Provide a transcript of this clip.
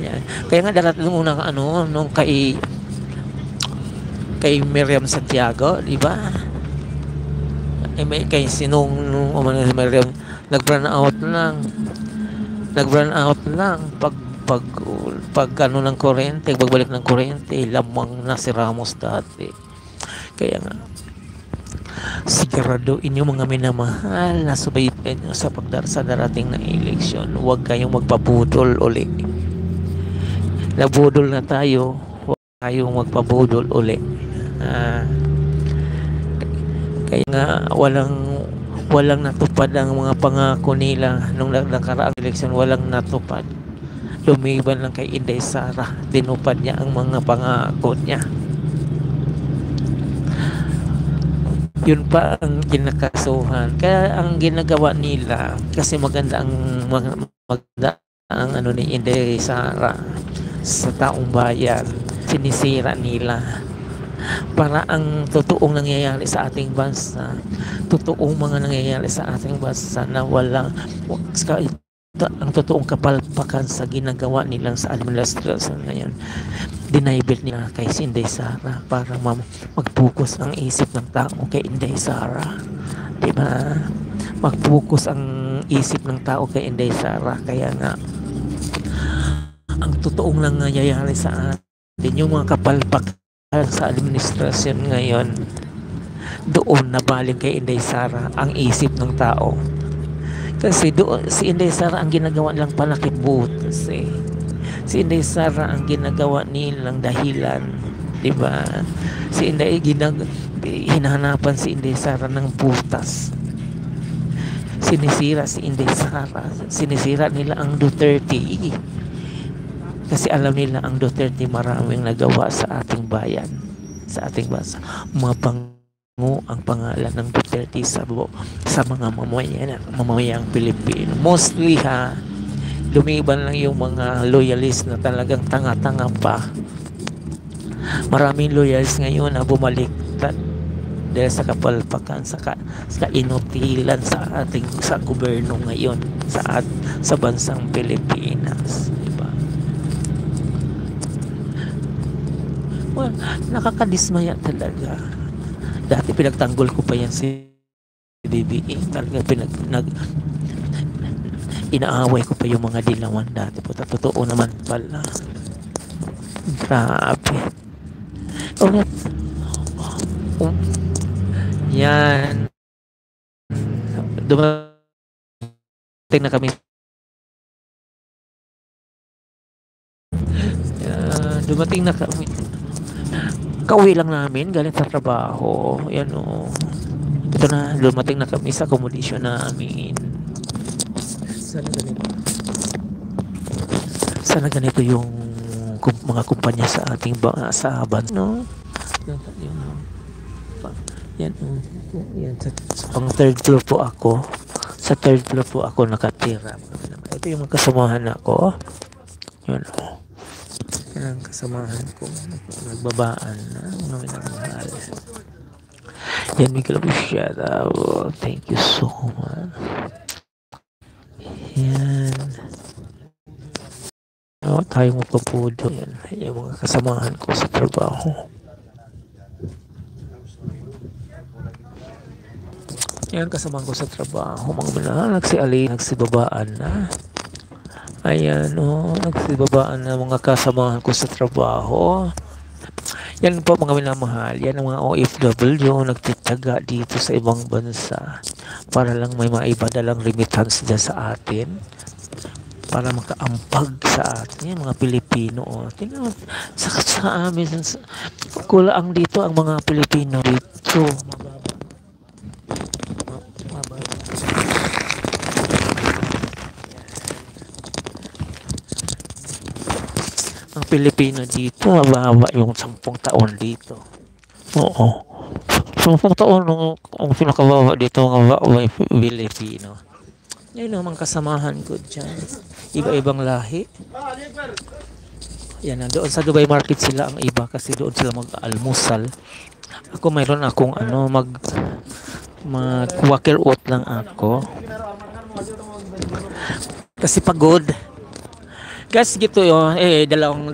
Yan. Kaya nga darating nung unang ano, nung kay Miriam Santiago, di ba? Kay sinong nung umano si Miriam, nag-run out lang. Nag-run out lang pag pag ano ng kuryente, pagbalik ng kuryente, lamang na si Ramos dati. Kaya nga, siguraduhin yung mga minamahal na subaybayan nyo sa darating na eleksyon. Huwag kayong magpabudol uli. Nabudol na tayo, huwag kayong magpabudol uli. Ah, kaya nga walang natupad ang mga pangako nila nung nakaraang eleksyon, walang natupad. Lumiban lang kay Inday Sara, tinupad niya ang mga pangako niya. Yun pa ang kinakasuhan. Kaya ang ginagawa nila, kasi maganda ang ano ni Inday Sara sa taong bayan, sinisira nila para ang totoong nangyayari sa ating bansa, totoong mga nangyayari sa ating bansa na walang ang totoong kapalpakan sa ginagawa nilang sa administrasyon ngayon, dinaibit nila kay Inday Sara para mag-focus ang isip ng tao kay Inday Sara, diba? Mag-focus ang isip ng tao kay Inday Sara. Kaya nga ang totoong nangyayari sa atin, yung mga kapalpakan sa administrasyon ngayon, doon nabaling kay Inday Sara ang isip ng tao. Kasi doon si Inday Sara ang ginagawa nilang panakibutas eh. Si Inday Sara ang ginagawa nilang dahilan, di ba? Si Inday hinahanapan si Inday Sara ng butas. Sinisira si Inday Sara, sinisira nila ang Duterte. Kasi alam nila ang Duterte maraming nagawa sa ating bayan, sa ating bansa. Mabango ang pangalan ng Duterte sa mga mamamayang Pilipino. Mostly lumiban lang yung mga loyalist na talagang tanga-tanga pa. Maraming loyalist ngayon na bumaliktad dahil sa kapalpakan, sa inutilan sa gobyerno ngayon sa bansang Pilipinas. Well, nakakadismaya talaga. Dati pinagtanggol ko pa yan si BBM. Talaga inaaway ko pa yung mga dilawan dati po. Totoo naman pala. Grabe. Yan. Dumating na kami. Dumating na kami. Kauwi lang namin galing sa trabaho. Yan o. Ito na, dumating na kami sa accommodation namin. Sana ganito yung mga kumpanya sa ating sa bansa, no? Yan pang third floor po ako. Sa third floor po ako nakatira. Ito yung mga kasamahan ako. Yan o. Yan ang kasamahan ko. Nagbabaan na. Mahal. Yan, Miguel, shout out. Thank you so much. Yan. Tayo magpapudo. Yan. Yung mga kasamahan ko sa trabaho. Yan, kasamahan ko sa trabaho. Mga manahal, nagsibabaan na. Ayan, nagsibabaan na mga kasamahan ko sa trabaho. Yan po mga minamahal. Yan ang mga OFW nagtitaga dito sa ibang bansa para lang may maibadalang remittance dyan sa atin, para makaampag sa atin. Yan, mga Pilipino. Tingnan mo, sa amin, kulaang dito ang mga Pilipino dito. Ang Pilipino dito, mababa yung 10 taon dito. Oo. 10 taon ang pinakababa dito mga Pilipino. Yan naman kasamahan ko dyan. Iba-ibang lahi. Yan, doon sa Dubai Market sila ang iba kasi doon sila mag-almusal. Ako mayroon akong mag-walker out lang ako. Kasi pagod. Gas gito yo, dalawang